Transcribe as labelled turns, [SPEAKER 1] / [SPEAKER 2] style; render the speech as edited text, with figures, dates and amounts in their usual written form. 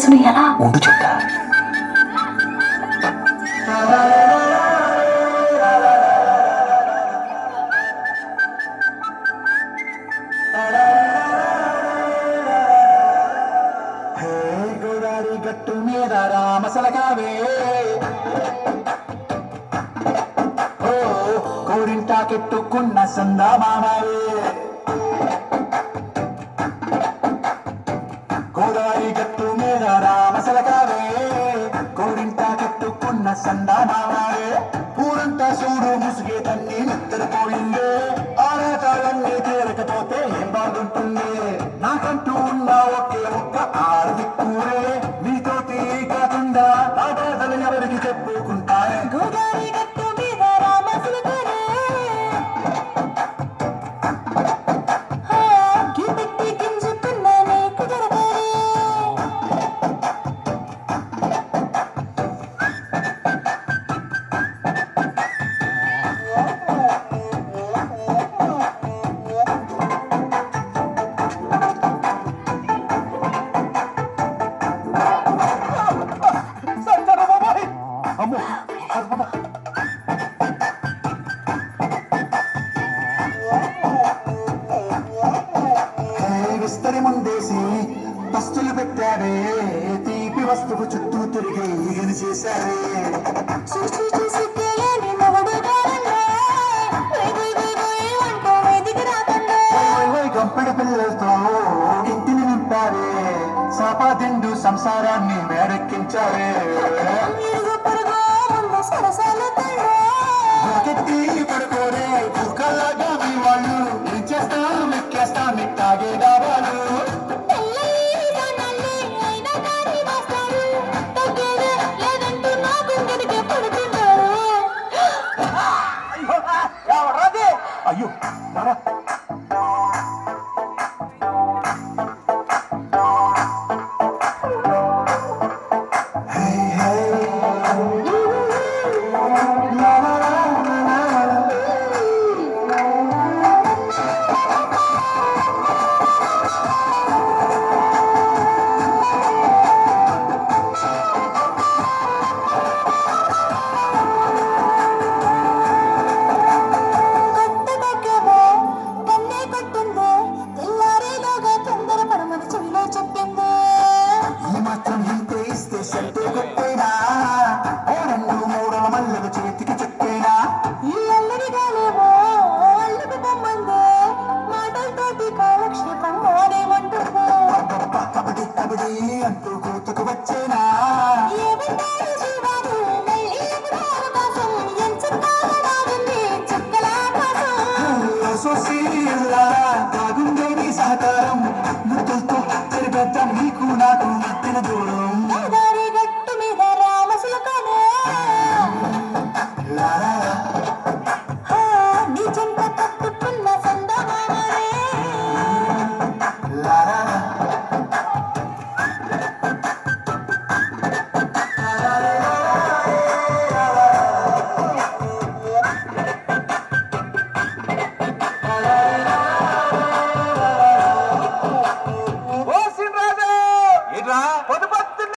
[SPEAKER 1] వయసును ఎలా
[SPEAKER 2] ఉండు చెప్తా. గోదావరి గట్టు మీద రామసలగావే కోరింటాకెట్టుకున్న సందామావే గోదావరి గట్టు మీద రామసలగావే కోరింటాకెట్టుకున్న సందామావే ఊరంతా చూడు ముసుగే తన్ని నిద్రపోయిందే ఆరాటాలన్నీ తీరకపోతే ఏం బాగుంటుంది నాకంటూ ఉన్న ఒకే ఒక్క ఆడదిక్కూరే నీతోటి కాకుండా ఆ బాధలు ఎవరికి చెప్పుకుంటారే
[SPEAKER 1] గోదావరి గట్టు మీద రామసులకరే గిపెట్టి గింజుకున్న నీకు దొరకరే
[SPEAKER 2] అమ్మో విస్తరి ముందేసి పస్తులు పెట్టారే తీపి వస్తువు చుట్టూ తిరిగి ఈగని చేశారే
[SPEAKER 1] చూసి చూసి తెలియని మొగుడు కావాలా అంటూ వేదిక రాకుండా
[SPEAKER 2] గంపెడి పిల్లలతో ఇంటిని నింపారే సాపాదిండు సంసారాన్ని వేడెక్కించారే
[SPEAKER 1] ఇరుగు పొరుగు ముందు సరసాల తల్లి
[SPEAKER 2] బకెట్టి పడుకోరే కుక్కలాగా మీ వాళ్ళు ఏం చేస్తాం ఎక్కేస్తాం తాగే దాబాలు అయ్యో చేతికి చెప్పేనా
[SPEAKER 1] ఈ అల్లరి గాలేమో అల్లుకు పొమ్మందే మాటలతోటి కాలక్షేపం మోనేమంటుందో
[SPEAKER 2] కబడ్డీ కబడ్డీ అంటూ కూతుకు వచ్చేనా